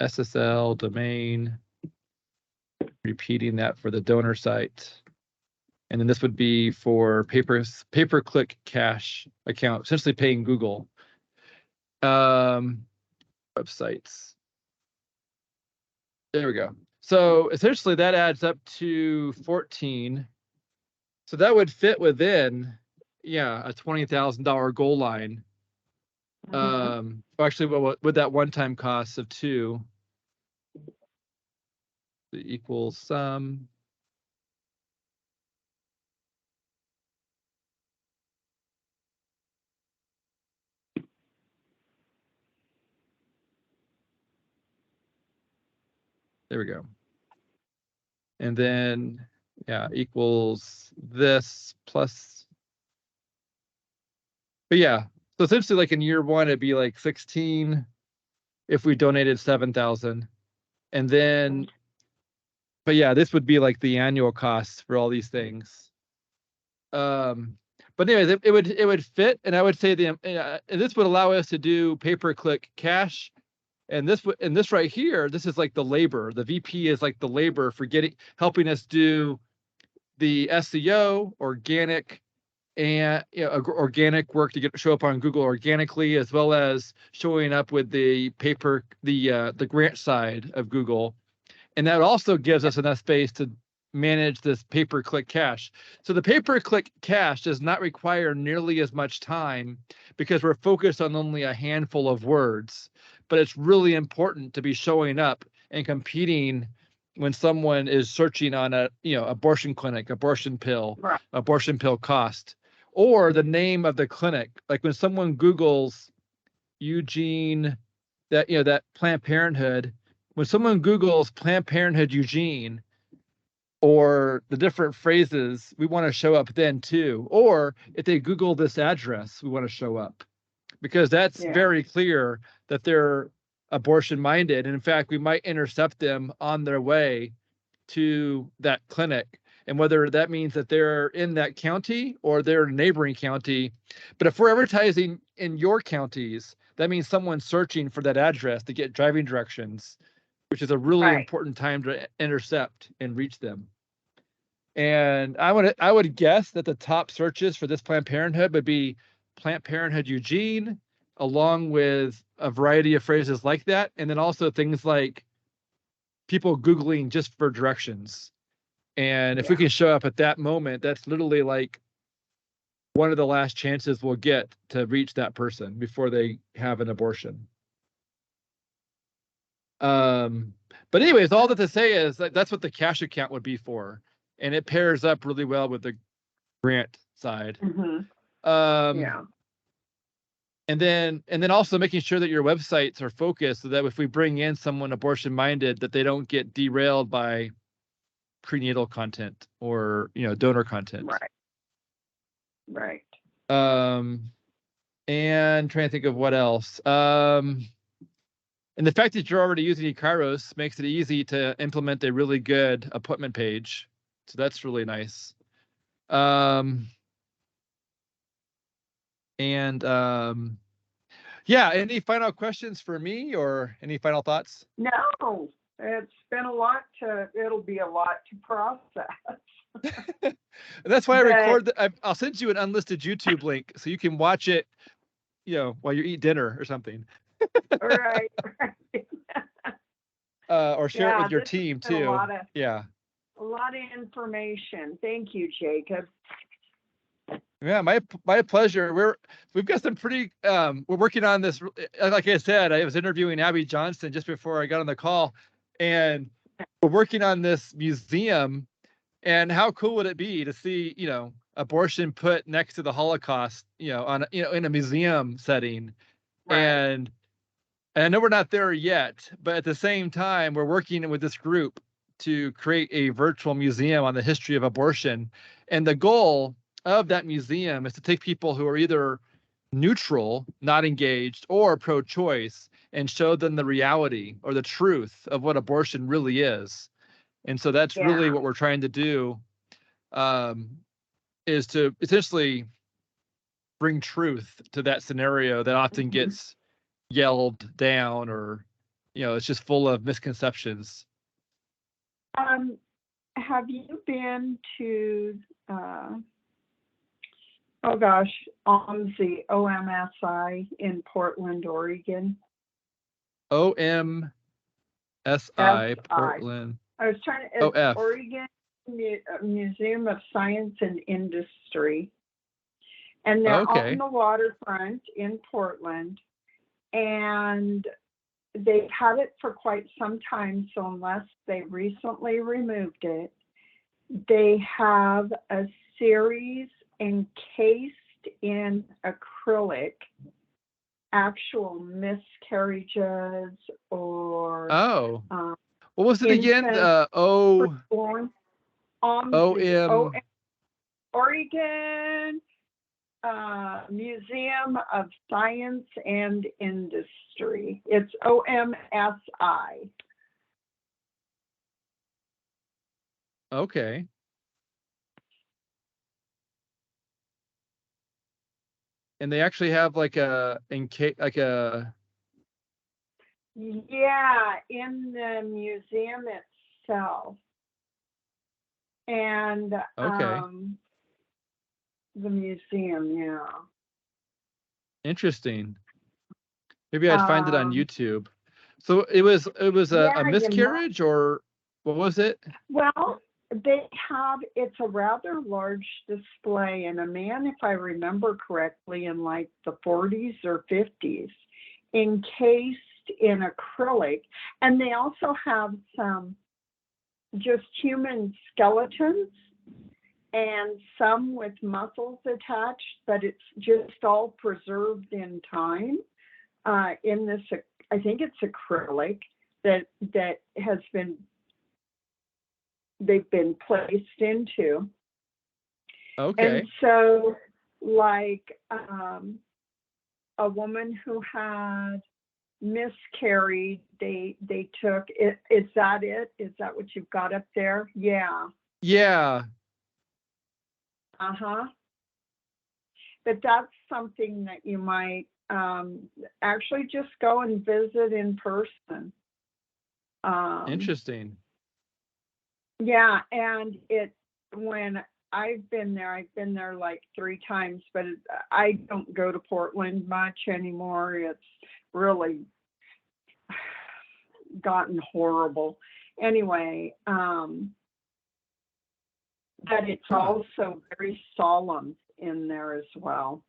SSL, domain, repeating that for the donor site. And then this would be for pay-per-click cash account, essentially paying Google. Websites. There we go. So essentially that adds up to 14. So that would fit within, a $20,000 goal line. Actually, what would that one-time cost of 2 equals sum? There we go. And then, equals this plus. But so essentially, like in year 1, it'd be like 16. if we donated 7,000. And then, but yeah, this would be like the annual costs for all these things. But anyways, it would fit, and I would say and this would allow us to do pay-per-click cash. And this right here, this is like the labor. The VP is like the labor for helping us do the SEO, organic, and organic work to show up on Google organically, as well as showing up with the grant side of Google. And that also gives us enough space to manage this pay-per-click cache. So the pay-per-click cache does not require nearly as much time because we're focused on only a handful of words. But it's really important to be showing up and competing when someone is searching on abortion clinic, abortion pill, Right. abortion pill cost, or the name of the clinic. Like when someone Googles Eugene, that Planned Parenthood, when someone Googles Planned Parenthood Eugene, or the different phrases, we want to show up then too. Or if they Google this address, we want to show up, because that's very clear that they're abortion minded. And in fact, we might intercept them on their way to that clinic. And whether that means that they're in that county or they're in a neighboring county. But if we're advertising in your counties, that means someone's searching for that address to get driving directions, which is a really important time to intercept and reach them. And I would guess that the top searches for this Planned Parenthood would be Planned Parenthood Eugene, along with a variety of phrases like that. And then also things like people Googling just for directions. And if we can show up at that moment, that's literally like one of the last chances we'll get to reach that person before they have an abortion. But anyways, all that to say is that's what the cash account would be for. And it pairs up really well with the grant side. And then also making sure that your websites are focused so that if we bring in someone abortion minded, that they don't get derailed by prenatal content or donor content. Right. And trying to think of what else. And the fact that you're already using eKairos makes it easy to implement a really good appointment page. So that's really nice. Yeah, any final questions for me or any final thoughts? No, it's been it'll be a lot to process. And that's why I record I'll send you an unlisted YouTube link so you can watch it, while you eat dinner or something. Right. Or share it with your team too. A lot of information. Thank you, Jacob. Yeah, my pleasure. We've got some pretty we're working on this. Like I said, I was interviewing Abby Johnson just before I got on the call, and we're working on this museum. And how cool would it be to see, abortion put next to the Holocaust, in a museum setting. And I know we're not there yet, but at the same time, we're working with this group to create a virtual museum on the history of abortion. And the goal of that museum is to take people who are either neutral, not engaged, or pro-choice and show them the reality or the truth of what abortion really is. And so that's really what we're trying to do, is to essentially bring truth to that scenario that often gets yelled down, or it's just full of misconceptions. Have you been to OMSI, OMSI in Portland, Oregon? OMSI, Portland. I was trying to, Oregon Museum of Science and Industry. And they're on the waterfront in Portland. And they've had it for quite some time. So unless they recently removed it, they have a series encased in acrylic, actual miscarriages or what was it again? Oregon Museum of Science and Industry. It's OMSI. Okay. And they actually have like a Yeah, in the museum itself. And okay. the museum, yeah. Interesting. Maybe I'd find it on Um, YouTube. So it was yeah, a you might. miscarriage, or what was it? Well, it's a rather large display, and a man, if I remember correctly, in like the 40s or 50s, encased in acrylic. And they also have some just human skeletons and some with muscles attached, but it's just all preserved in time in this, I think it's acrylic that has been, they've been placed into. Okay. And so, like a woman who had miscarried, they took it. Is that it? Is that what you've got up there? Yeah. Yeah. Uh-huh. But that's something that you might actually just go and visit in person. Interesting. Yeah, and when I've been there like 3 times, but I don't go to Portland much anymore. It's really gotten horrible. Anyway, but it's also very solemn in there as well.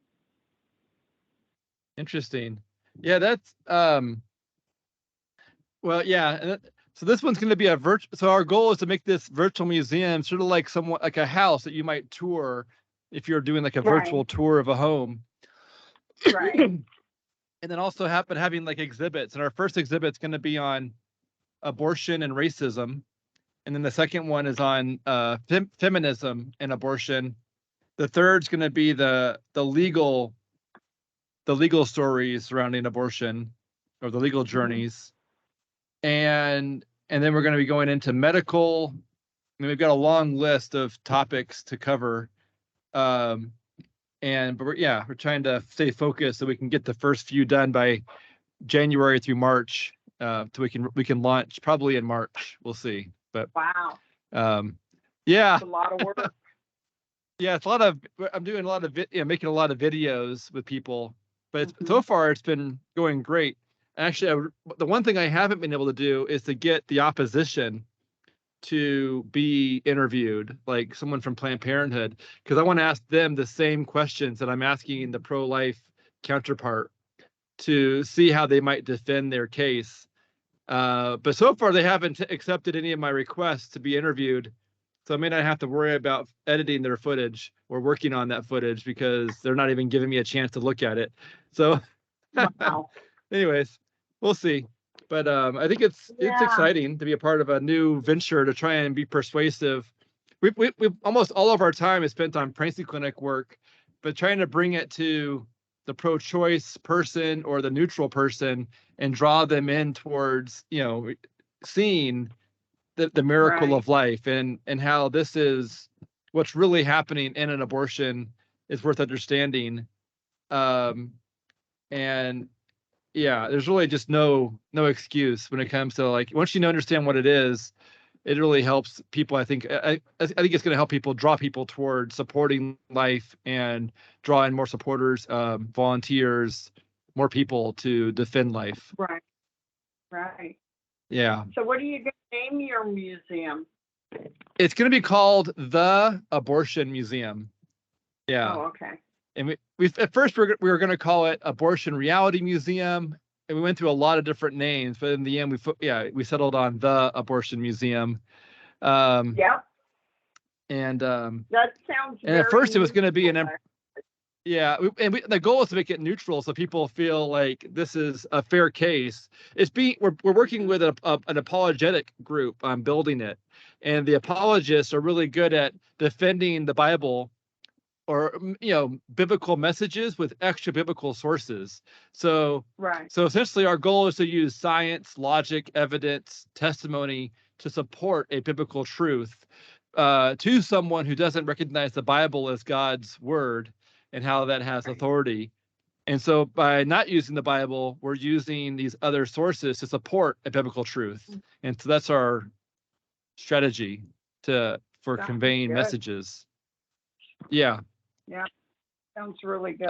Interesting. Yeah, that's well, yeah. So this one's going to be a virtual. So our goal is to make this virtual museum sort of like somewhat like a house that you might tour if you're doing like a virtual Right. tour of a home. Right. And then also having like exhibits. And our first exhibit's going to be on abortion and racism. And then the second one is on feminism and abortion. The third's going to be the legal stories surrounding abortion, or the legal journeys. And then we're going to be going into medical. And we've got a long list of topics to cover. But we're trying to stay focused so we can get the first few done by January through March. So we can launch probably in March. We'll see. But wow. Yeah. It's a lot of work. Yeah, it's a lot of. I'm doing a lot of making a lot of videos with people, but so far it's been going great. Actually, the one thing I haven't been able to do is to get the opposition to be interviewed, like someone from Planned Parenthood, because I want to ask them the same questions that I'm asking the pro-life counterpart to see how they might defend their case. But so far they haven't accepted any of my requests to be interviewed. So I may not have to worry about editing their footage or working on that footage because they're not even giving me a chance to look at it. So Wow. anyways, we'll see. But I think it's exciting to be a part of a new venture to try and be persuasive. We've almost all of our time is spent on pregnancy clinic work, but trying to bring it to the pro-choice person or the neutral person and draw them in towards, seeing the miracle Right. of life and how this is what's really happening in an abortion is worth understanding. And yeah, there's really just no excuse when it comes to, like, once you understand what it is, it really helps people. I think it's going to help people, draw people toward supporting life and draw in more supporters, volunteers, more people to defend life. Right. Right. Yeah. So what are you going to name your museum? It's going to be called the Abortion Museum. Yeah. Oh, okay. And we at first we were going to call it Abortion Reality Museum, and we went through a lot of different names, but in the end we settled on the Abortion Museum. Yep. And that sounds. And at first it was going to be the goal is to make it neutral so people feel like this is a fair case. We're working with an apologetic group on building it, and the apologists are really good at defending the Bible biblical messages with extra biblical sources. So Right. so essentially our goal is to use science, logic, evidence, testimony to support a biblical truth to someone who doesn't recognize the Bible as God's word and how that has Right. authority. And so by not using the Bible, we're using these other sources to support a biblical truth. And so that's our strategy for Sounds conveying good. messages. Yeah. Yeah. Sounds really good.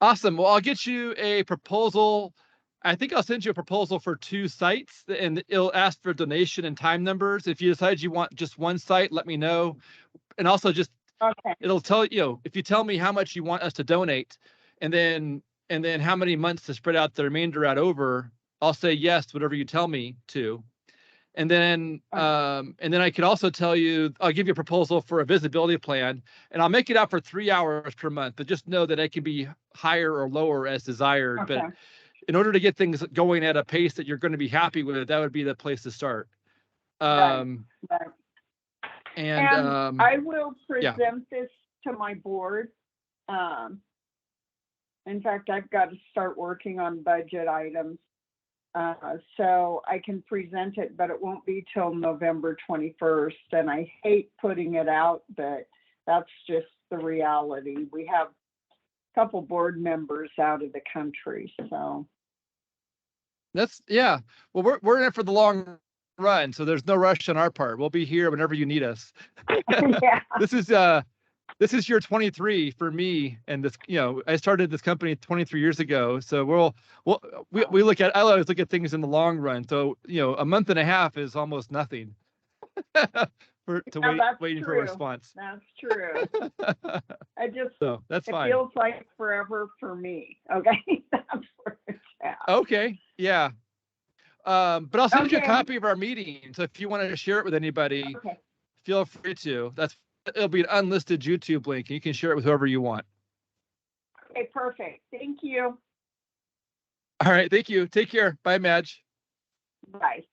Awesome. Well, I'll get you a proposal. I think I'll send you a proposal for 2 sites, and it'll ask for donation and time numbers. If you decide you want just one site, let me know. And also just Okay. it'll tell if you tell me how much you want us to donate, and then how many months to spread out the remainder out over, I'll say yes, whatever you tell me to. And then I could also tell you, I'll give you a proposal for a visibility plan, and I'll make it out for 3 hours per month, but just know that it can be higher or lower as desired. Okay. But in order to get things going at a pace that you're going to be happy with, that would be the place to start. Right. And I will yeah. present this to my board. In fact, I've got to start working on budget items. So I can present it, but it won't be till November 21st. And I hate putting it out, but that's just the reality. We have a couple board members out of the country, so. That's yeah. Well, we're in it for the long run, so there's no rush on our part. We'll be here whenever you need us. Yeah. This is year 23 for me, and this, I started this company 23 years ago. So we I always look at things in the long run. So a month and a half is almost nothing waiting for a response. That's true. So that's fine. It feels like forever for me. Okay, that's where it's at. Okay, yeah. But I'll send you a copy of our meeting. So if you want to share it with anybody, feel free to. It'll be an unlisted YouTube link, and you can share it with whoever you want. Okay, perfect. Thank you. All right, thank you. Take care. Bye, Madge. Bye.